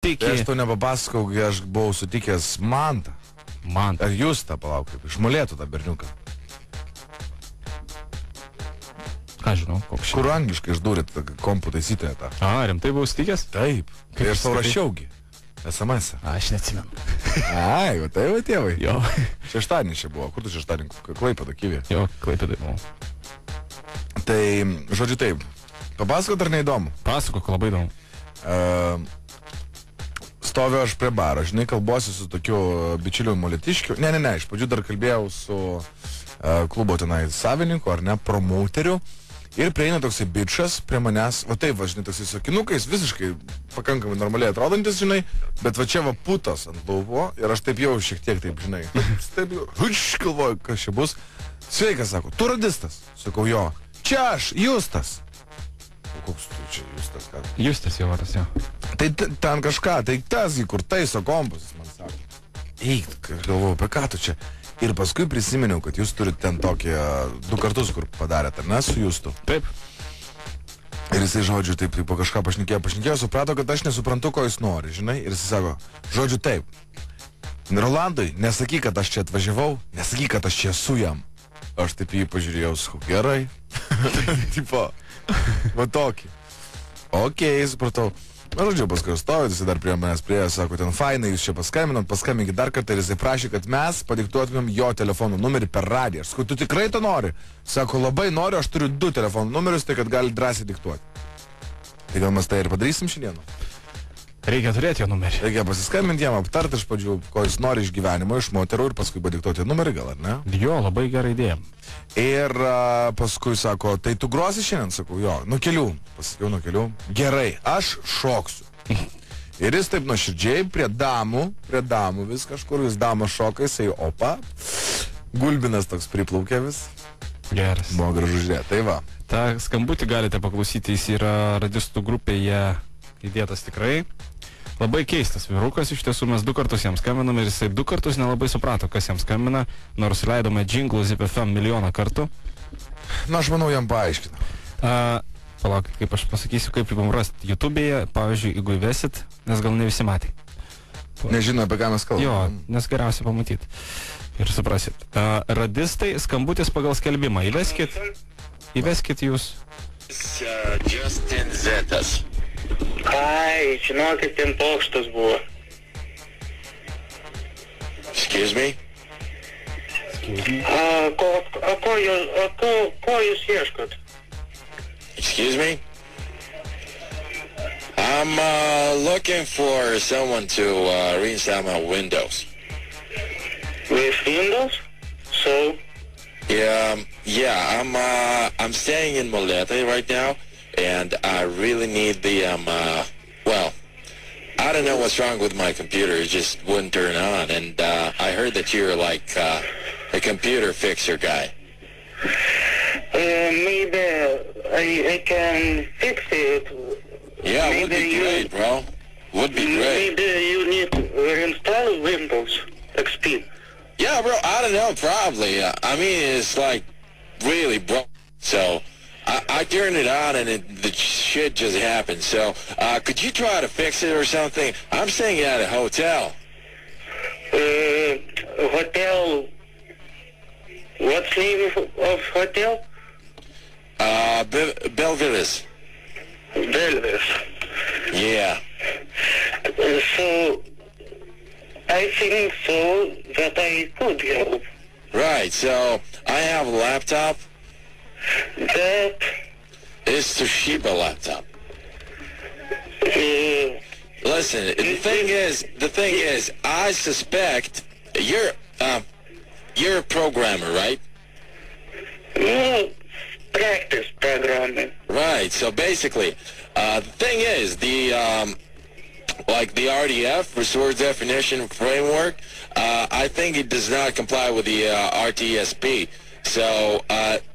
Tai aš to nepapasakau, kai aš buvau sutikęs Mantą. Mantą. Ar jūs tą palauk, kaip iš Molėtų tą berniuką? Ką žinau, koks šia. Kur angliškai išdūrėt kompų taisytoje tą? Rimtai buvau sutikęs? Taip. Kai aš tau rašiaugi. SMS. Aš neatsimenu. Ai, va tai va tėvai. Jo. Šeštadienį čia buvo. Kur tu šeštadienį? Klaipėda, Kyvė. Jo, Klaipėdai buvau. Tai, žodžiu taip. Papasakot ar neįdomu? Pasakok, labai įdomu. Stoviu aš prie baro, žinai, kalbuosi su tokiu bičiuliu molėtiškiu. Ne, iš pradžių dar kalbėjau su klubo tenai savininku, ar ne, promouteriu. Ir prieina toksai bičas prie manęs, va taip, va, žinai, toksai sakinukais, visiškai pakankamai normaliai atrodantis, žinai, bet va čia va putas ant lūpo ir aš taip jau šiek tiek taip, žinai, taip jau, galvoju, kas čia bus. Sveikas, sako, tu radistas? Sakau, jo. Čia aš, Justas. Koks tu čia Justas, ką? Justas jau vardas, jo. Tai ten kažką, tai tas, kur taiso kompus, jis man sako. Eik, galvoju, apie ką tu čia? Ir paskui prisiminiau, kad jūs turite ten tokį 2 kartus, kur padarėt, ar ne, su Justu. Taip. Ir jisai, žodžiu, taip po kažką pašnekėjo, suprato, kad aš nesuprantu, ko jis nori, žinai. Ir jisai sako, žodžiu, taip. Rolandai, nesakyk, kad aš čia atvažiavau, nesakyk, kad aš čia esu jam. Aš taip jį pažiūrėjau, sakau, gerai. Tipo, va tokį. Okei, supratau. Na, žodžiu, paskui stovėt, jisai dar prie manęs priejo, sako, ten fainai, jūs čia paskambinkit dar kartą ir jisai prašė, kad mes padiktuotumėm jo telefonų numerį per radiją. Aš sakau, tu tikrai to nori? Sako, labai noriu, aš turiu 2 telefonų numerius, tai kad gali drąsiai diktuoti. Tai gal mes tai ir padarysim šiandieną? Reikia turėti jo numerį. Reikia pasiskambinti jam, aptarti iš pradžių, ko jis nori iš gyvenimo, iš moterų ir paskui padiktuoti numerį, gal, ar ne? Jo, labai gera idėja. Ir paskui sako, tai tu grosi šiandien? Sakau, jo, nuo kelių. Pasakiau, nuo kelių. Gerai, aš šoksiu. Ir jis taip nuoširdžiai prie damų vis kažkur, vis damos šoka, jisai opa. Gulbinas toks priplaukė vis. Geras. Buvo gražu žiūrėti, tai va. Ta skambutį galite paklausyti, jis yra radistų grupėje įdėtas tikrai. Labai keistas vyrukas, iš tiesų mes 2 kartus jam skambiname ir jisai 2 kartus nelabai suprato, kas jam skambina, nors leidome džinglų Zip FM milijoną kartų. Na, aš manau, jam paaiškina. Palauk, kaip aš pasakysiu, kaip jums rasti YouTube'e, pavyzdžiui, jeigu įvesit, nes gal ne visi matė. Nežinau, apie ką mes kalbame. Jo, nes geriausia pamatyti. Ir suprasit. Radistai, skambutis pagal skelbimą. Įveskit jūs. Justin Zetas. Ai, žinokit, ten pokštas buvo. Excuse me? Ko jūs ieškot? Excuse me? I'm looking for someone to reinstall my Windows. With Windows? So? Yeah, I'm staying in Molete right now. And I really need the, well, I don't know what's wrong with my computer. It just wouldn't turn on. And I heard that you're like a computer fixer guy. Maybe I can fix it. Yeah, maybe would be great, bro. Would be great. Maybe you need to install Windows XP. Yeah, bro, I don't know, probably. I mean, it's like really broke, so... I turned it on and the shit just happened. So, could you try to fix it or something? I'm staying at a hotel. Hotel? What's the name of hotel? Belvidere. Belvidere. Yeah. So, I think so that I could help. Right, so I have a laptop. That is Toshiba laptop. Listen, the thing is, I suspect you're a programmer, right? No, practice programming. Right. So basically, the thing is, like the RDF, Resource Definition Framework, I think it does not comply with the RTSP. So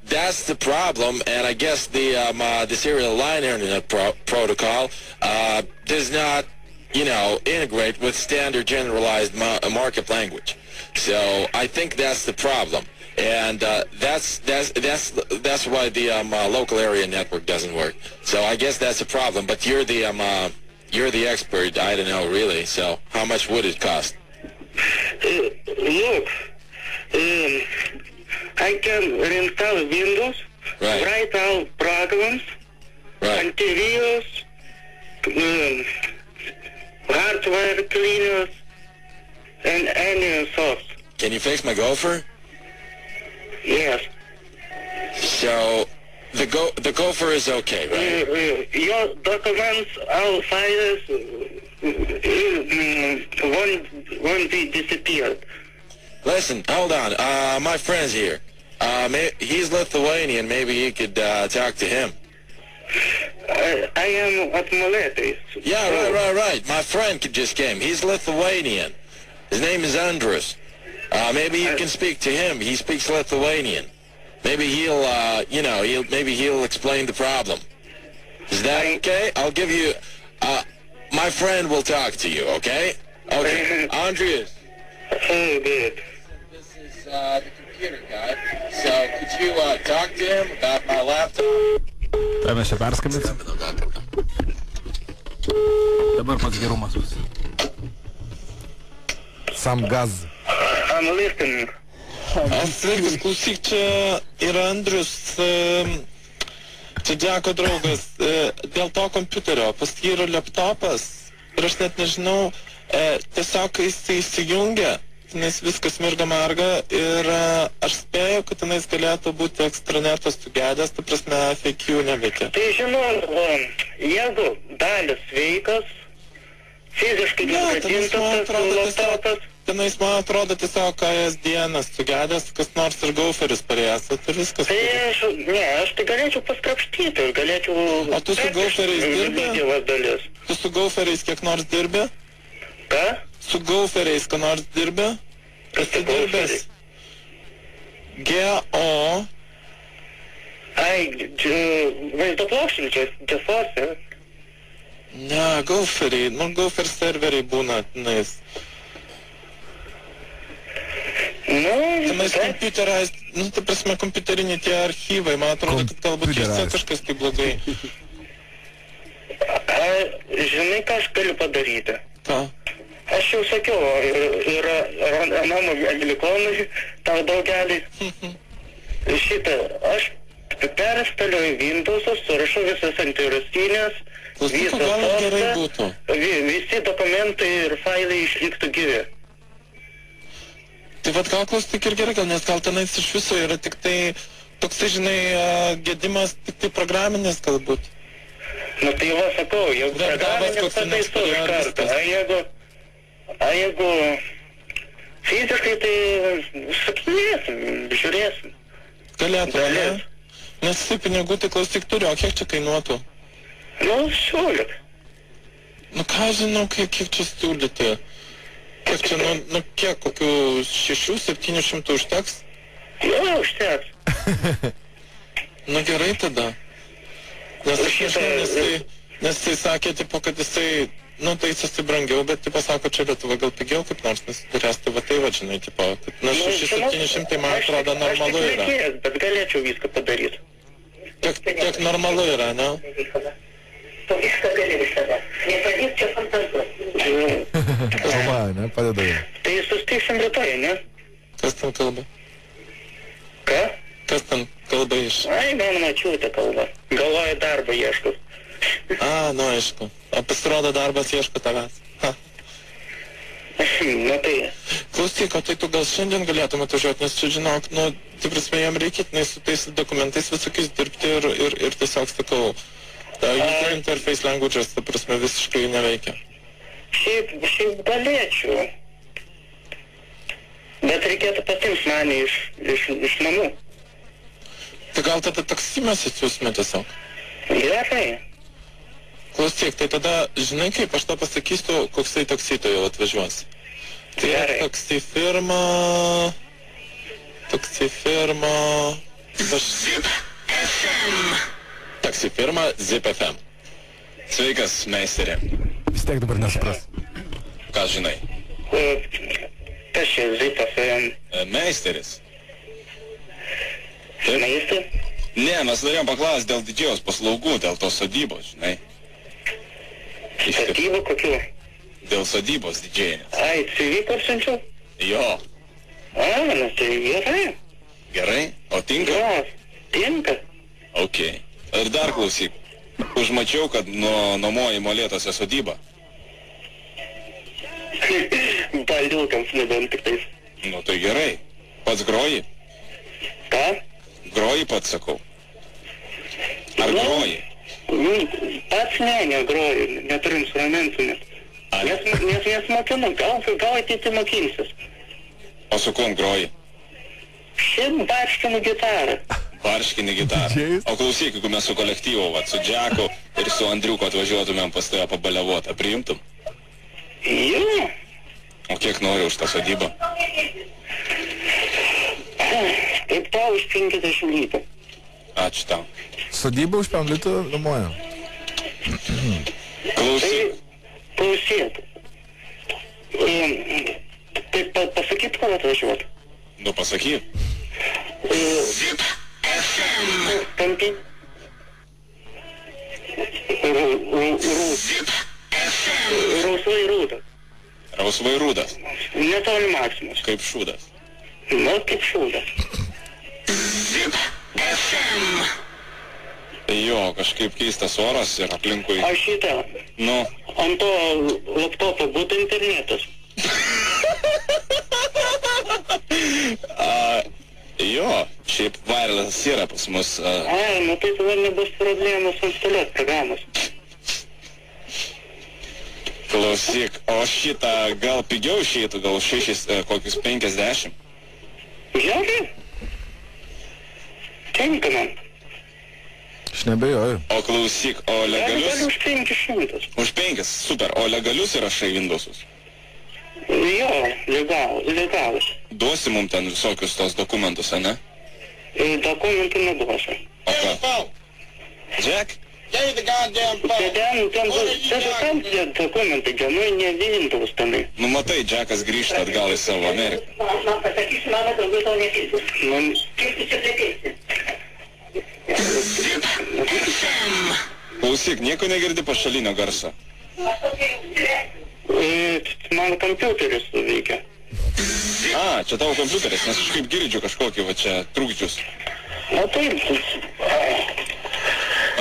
that's the problem, and I guess the serial line internet protocol does not, integrate with standard generalized markup language. So I think that's the problem, and that's why the local area network doesn't work. So I guess that's a problem. But you're the you're the expert. I don't know really. So how much would it cost? Look, I can install Windows, Right. write out programs, Right. antivirus, hardware cleaners, and any source. Can you fix my Gopher? Yes. So the Gopher is okay, right? Your documents, all files won't be disappeared. Listen, hold on. My friend's here. He's Lithuanian. Maybe you could talk to him. I am at Molėtai. Yeah, right. My friend just came. He's Lithuanian. His name is Andrus. Maybe you can speak to him. He speaks Lithuanian. Maybe he'll explain the problem. Is that okay? I'll give you. My friend will talk to you. Okay? Okay. Andreas. Oh, good. This is the computer guy. So could you talk to him about my laptop? Tai mes čia perskambinsim. Dabar pats gerumas. Sam gaz. I'm listening. Sveikas, klausyk, čia yra Andrius, čia Džeko draugas, dėl to kompiuterio, pas jį yra laptopas ir aš net nežinau, tiesiog kai jis įsijungia, tenais viskas mirga marga ir aš spėju, kad tenais galėtų būti ekstranetas sugedęs, ta prasme FAQ neveikia. Tai žinau, jeigu dalis sveikas, fiziškai negadintas laptopas. Tenais, man atrodo, tiesiog ASDN-as sugedęs, kas nors ir Gopheris parėjęs, tai viskas. Tai aš tai galėčiau paskrapštyti, galėčiau... O tu su Gopheriais dirbi? Tu su Gopheriais kiek nors dirbi? Ką? Su Gopheriais ką nors dirbi? Esi dirbęs? G-O... Ai, vaizdo plokštė, GeForce. Ne, Gopheriai, Gopher serveriai būna tenais. Tenais kompiuteriais, ta prasme, kompiuteriniai tie archyvai, man atrodo, kad galbūt jose kažkas tai blogai. Žinai, ką aš galiu padaryti? Ką? Aš jau sakiau, yra mano anglikonai, tau daugelį. Aš perstaliuoju Windows'us, surašau visas antivirusinės, visą sostą, visi dokumentai ir failai išliktų gyvi. Tai vad gal klausyk ir gerai, nes gal tenais iš viso yra tik tai toksai, žinai, gedimas tik tai programinis galbūt. Nu tai va, sakau, jeigu programinis pataiso iš karto, a jeigu fiziškai, tai sakinėsim, žiūrėsim. Galėtų, ne? Nes tai pinigų tai klausyk turiu, o kiek čia kainuotų? Nu, siūlyk. Nu ką žinau, kiek čia siūlyti? Kiek čia, kiek, kokių 600-700 užteks? Jo, užteks. Nu gerai tada. Nes aš nežinau, nes tai sakė, tipo, kad jisai, tai jisai brangiau, bet, tipo, sako, čia Lietuva gal pigiau kaip nors nesiturės, tai va tai va, žinai, tipo, na 600-700 man atrodo normalu yra. Aš tik reikės, bet galėčiau viską padaryti. Tiek normalu yra, ne? Tu viską gali visada. Nepadyk čia fantazuoti. Kalba, ne? Padeda jau. Tai sustiksim rytoj, ne? Kas ten kalba? Ką? Kas ten kalba iš? Ai, mano mačiūtė kalba. Galvoja darbą ieško. Aišku. O pasirodo darbas ieško tavęs. Na tai. Klausyk, o tai tu gal šiandien galėtum atvažiuoti, nes čia žinok, tai prasme, jam reikia su tais dokumentais visokiais dirbti ir tiesiog sakau, user interface languages, ta prasme, visiškai neveikia. Šiaip galėčiau. Bet reikėtų patims mane iš namų. Tai gal tada taksi mes atsiūsime tiesiog? Gerai. Klausyk, tai tada, žinai kaip, aš tą pasakysiu, koksai taksito jau atvažiuos. Tai taksi firma... Taksi firma Zip FM. Sveikas, meisterė. Vis tiek dabar nesupras. Ką žinai? Kas čia Zip FM? Meisteris. Meister? Ne, mes norėjom paklausti dėl didžiaus paslaugų, dėl tos sodybos, žinai. Statybų kokių? Dėl sodybos didžiajinės. Ai, CV parsiunčiau? Jo. Nu tai gerai. Gerai? O tinka? Jo, tinka. Ok. Ir dar klausyk. Užmačiau, kad nuomoji Molėtuose sodybą. Baliukams nebent tik tais. Nu tai gerai. Pats groji? Ką? Groji pats, sakau. Ar Nu, groji? Pats negroju, neturiu instrumentų net. Nes mokinu, gal ateiti mokinsis. O su kuom groji? Šiaip barškinu gitarą. Barškini gitarą. O klausyk, jeigu mes su kolektyvu, su Džeku ir su Andriuku atvažiuotumėm pas tave pabaliavotą, priimtum? Jo. O kiek nori už tą sodybą? Taip tau už 50 litų. Ačiū tau. Sodybą už 5 litų nuomoju. Klausyk. Klausyk. Taip pasakyt, ko atvažiuot? Nu pasakyk. Kampi. Rausvai rūdas. Rausvai rūdas. Netoli Maksimos. Kaip šūdas. Nu, kaip šūdas. Jo, kažkaip keistas oras ir aplinkui. Aš šitą. Nu. Ant to laptopo būtų internetas. Jo, šiaip wireless yra pas mus. Ai, nu tai tada nebus problemos instaliuoti programas. Klausyk, o šitą gal pigiau išeitų, gal kokius 50? Žiūrė? Tinka man. Aš nebejoju. O klausyk, o legalius? Galiu už 500. Už 5, super. O legalius įrašai Windowsus? Jo, legalus. Duosi mum ten visokius tos dokumentus, ne? Dokumentų neduosiu. O ką? Jack? Ten tie dokumentai, nu ne Windows tenai. Nu matai, Jackas grįžta atgal į savo Ameriką. Man pasakysi, mama, daugiau tau nekeisiu. Kaip tu čia prekeisi? Klausyk, nieko negirdi pašalinio garso. Man kompiuteris veikia. Čia tavo kompiuteris, nes aš kaip girdžiu kažkokį va čia trūkdžius. Na taip.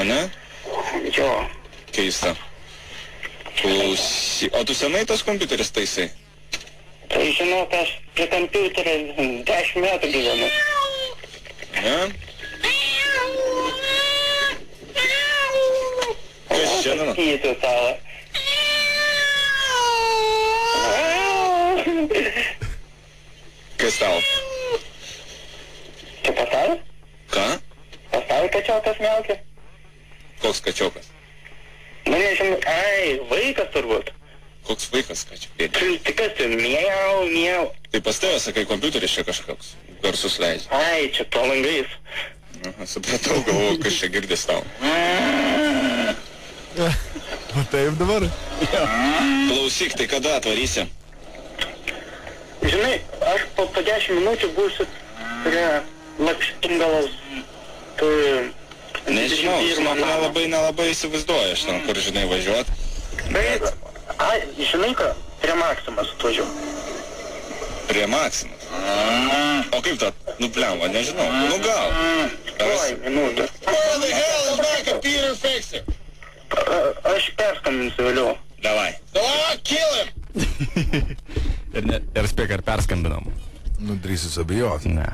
O ne? Jo. Keista. Klausyk, o tu senai tas kompiuteris taisai? Tai žinok, aš prie kompiuterio 10 metų gyvenu. Ne? Kas čia dabar? Pasakysiu tau. Kas tau? Čia pas tau? Ką? Pas tau kačiokas miaukia? Koks kačiokas? Nu nežinau, vaikas turbūt. Koks vaikas kačiokas? Tai kas tai miau. Tai pas tave, sakai, kompiuteris čia kažkoks garsus leidžia. Čia to langais. Aha, supratau, galvoju, kas čia girdis tau. O taip dabar? Klausyk, tai kada atvarysi? Žinai, aš po 10 minučių būsiu prie Lakštingalos. Nežinau, nelabai įsivaizduoju aš ten, kur žinai važiuot. Bet, žinai ką, prie Maksimos atvažiu. Prie Maksimos? O kaip tą, nu blemba, nežinau, nu gal. Oi, minutę. Where the hell is my computer fixer? Aš perskambinsiu vėliau. Davai. Kill him! Ir spėk, ar perskambinom? Nu, drįsis abejoti. Ne.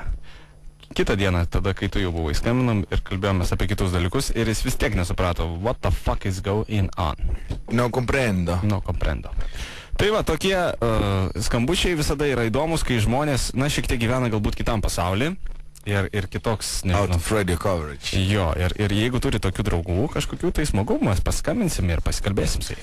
Kitą dieną, tada, kai tu jau buvai, skambinam ir kalbėjomės apie kitus dalykus ir jis vis tiek nesuprato, what the fuck is going on. No comprendo. Tai va, tokie skambučiai visada yra įdomus, kai žmonės, šiek tiek gyvena galbūt kitam pasauly ir kitoks, nežinau. Out of radio coverage. Jo, ir jeigu turi tokių draugų kažkokių, tai smagu, mes paskambinsim ir pasikalbėsim su jais.